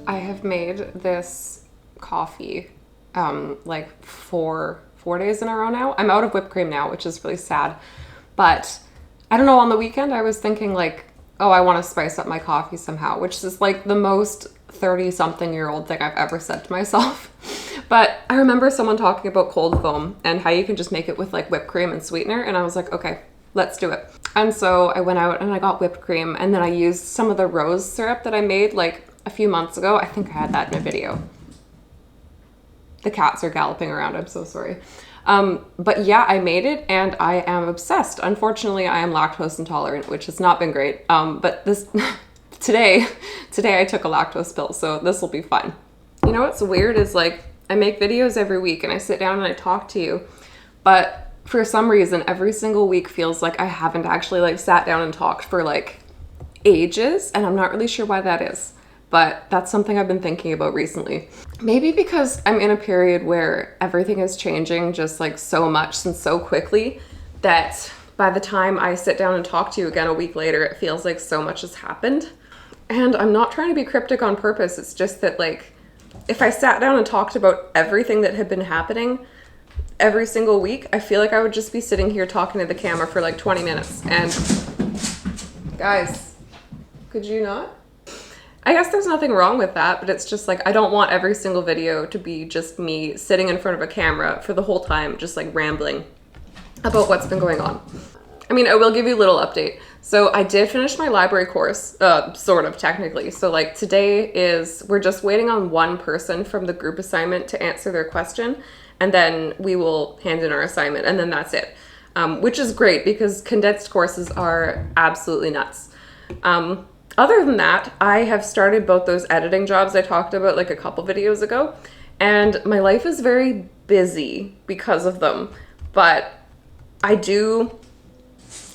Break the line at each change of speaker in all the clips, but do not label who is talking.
I have made this coffee like four days in a row now. I'm out of whipped cream now, which is really sad. But I don't know, on the weekend I was thinking like, oh, I want to spice up my coffee somehow, which is like the most 30-something-year-old thing I've ever said to myself. But I remember someone talking about cold foam and how you can just make it with like whipped cream and sweetener. And I was like, okay, let's do it. And so I went out and I got whipped cream, and then I used some of the rose syrup that I made like a few months ago. I think I had that in a video. The cats are galloping around. I'm so sorry. But yeah, I made it and I am obsessed. Unfortunately, I am lactose intolerant, which has not been great. But this today I took a lactose pill, so this will be fun. You know what's weird is like I make videos every week and I sit down and I talk to you, but for some reason every single week feels like I haven't actually like sat down and talked for like ages, and I'm not really sure why that is. But that's something I've been thinking about recently. Maybe because I'm in a period where everything is changing just like so much and so quickly that by the time I sit down and talk to you again a week later, it feels like so much has happened. And I'm not trying to be cryptic on purpose. It's just that like, if I sat down and talked about everything that had been happening every single week, I feel like I would just be sitting here talking to the camera for like 20 minutes. And guys, could you not? I guess there's nothing wrong with that, but it's just like, I don't want every single video to be just me sitting in front of a camera for the whole time, just like rambling about what's been going on. I mean, I will give you a little update. So I did finish my library course, sort of technically. So like we're just waiting on one person from the group assignment to answer their question, and then we will hand in our assignment, and then that's it. Which is great because condensed courses are absolutely nuts. Other than that, I have started both those editing jobs I talked about like a couple videos ago, and my life is very busy because of them. But I do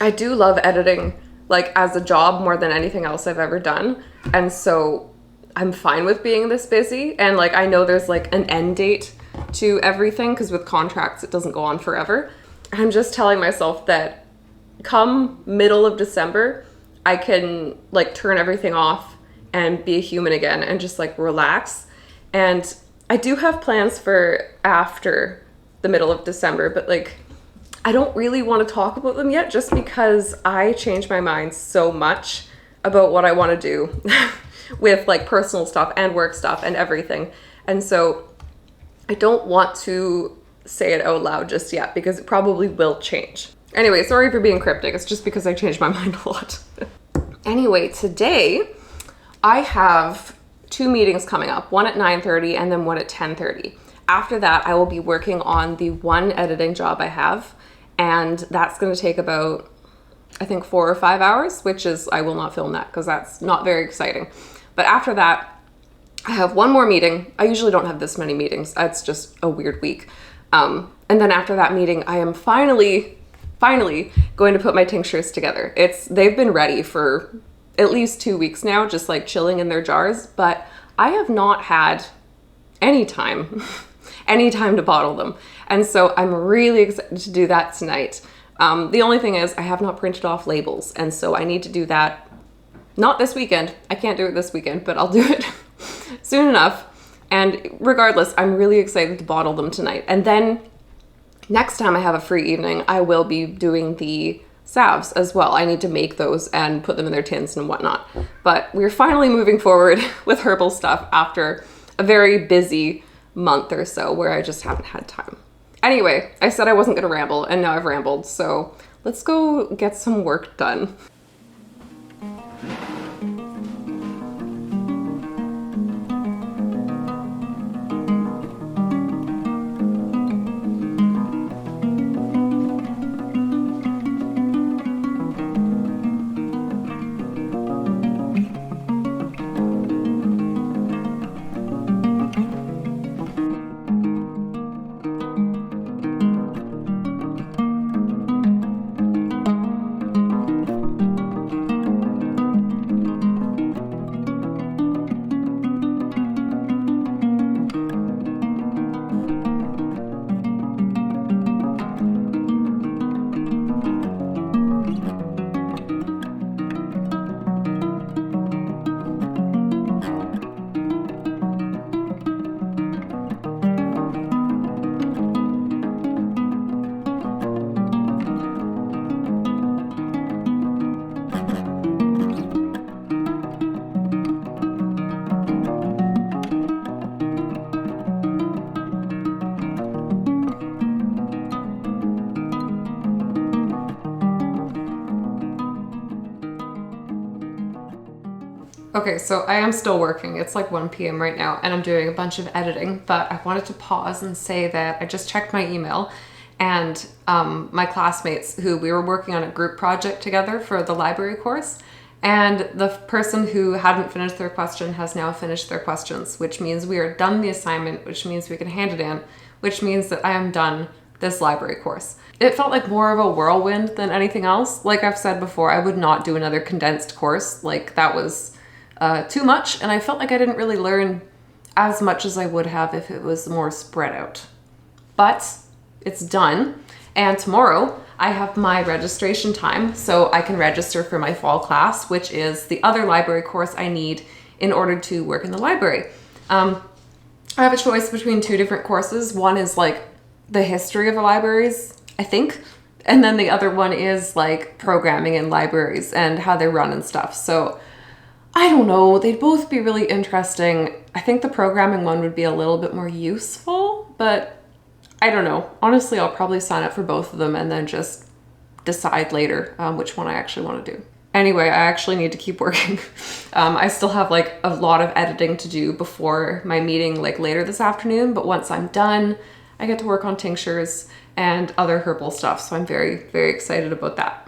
love editing like as a job more than anything else I've ever done. And so I'm fine with being this busy. And like, I know there's like an end date to everything because with contracts, it doesn't go on forever. I'm just telling myself that come middle of December, I can like turn everything off and be a human again and just like relax. And I do have plans for after the middle of December, but like I don't really want to talk about them yet just because I change my mind so much about what I want to do with like personal stuff and work stuff and everything. And so I don't want to say it out loud just yet because it probably will change. Anyway, sorry for being cryptic. It's just because I changed my mind a lot. Anyway, today I have 2 meetings coming up, one at 9:30 and then one at 10:30. After that, I will be working on the one editing job I have, and that's going to take about, I think, 4 or 5 hours, which is, I will not film that because that's not very exciting. But after that, I have one more meeting. I usually don't have this many meetings. It's just a weird week. And then after that meeting, I am finally going to put my tinctures together. They've been ready for at least 2 weeks now, just like chilling in their jars, but I have not had any time to bottle them. And so I'm really excited to do that tonight. The only thing is I have not printed off labels, and so I need to do that, not this weekend. I can't do it this weekend, but I'll do it soon enough. And regardless, I'm really excited to bottle them tonight. And then next time I have a free evening, I will be doing the salves as well. I need to make those and put them in their tins and whatnot. But we're finally moving forward with herbal stuff after a very busy month or so where I just haven't had time. Anyway, I said I wasn't gonna ramble, and now I've rambled, so let's go get some work done. Okay, so I am still working. It's like 1 p.m. right now, and I'm doing a bunch of editing, but I wanted to pause and say that I just checked my email, and my classmates, who we were working on a group project together for the library course, and the person who hadn't finished their question has now finished their questions, which means we are done the assignment, which means we can hand it in, which means that I am done this library course. It felt like more of a whirlwind than anything else. Like I've said before, I would not do another condensed course. Like that was too much, and I felt like I didn't really learn as much as I would have if it was more spread out. But it's done, and tomorrow I have my registration time, so I can register for my fall class, which is the other library course I need in order to work in the library. I have a choice between two different courses. One is like the history of the libraries, I think, and then the other one is like programming in libraries and how they run and stuff. So I don't know, they'd both be really interesting. I think the programming one would be a little bit more useful, but I don't know. Honestly, I'll probably sign up for both of them and then just decide later which one I actually want to do. Anyway, I actually need to keep working. I still have like a lot of editing to do before my meeting like later this afternoon, but once I'm done, I get to work on tinctures and other herbal stuff, so I'm very, very excited about that.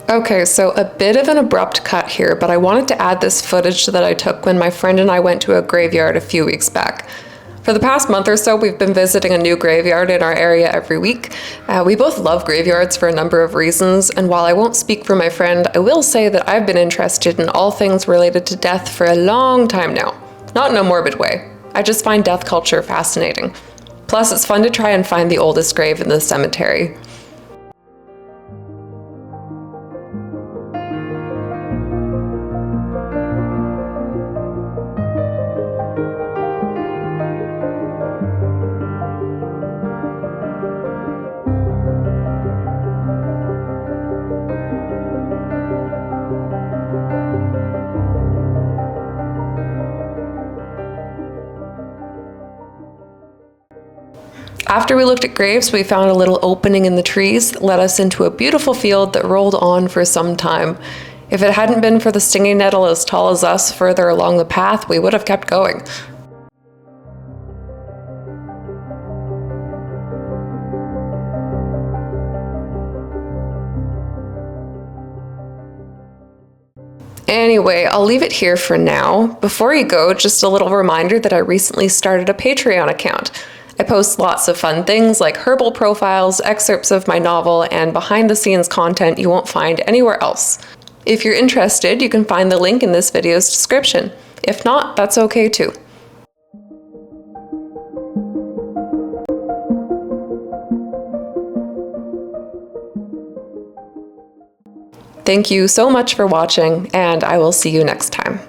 Okay, so a bit of an abrupt cut here, but I wanted to add this footage that I took when my friend and I went to a graveyard a few weeks back. For the past month or so, we've been visiting a new graveyard in our area every week. We both love graveyards for a number of reasons, and while I won't speak for my friend, I will say that I've been interested in all things related to death for a long time now. Not in a morbid way. I just find death culture fascinating. Plus, it's fun to try and find the oldest grave in the cemetery. After we looked at graves, we found a little opening in the trees that led us into a beautiful field that rolled on for some time. If it hadn't been for the stinging nettle as tall as us further along the path, we would have kept going. Anyway, I'll leave it here for now. Before you go, just a little reminder that I recently started a Patreon account. I post lots of fun things like herbal profiles, excerpts of my novel, and behind-the-scenes content you won't find anywhere else. If you're interested, you can find the link in this video's description. If not, that's okay too. Thank you so much for watching, and I will see you next time.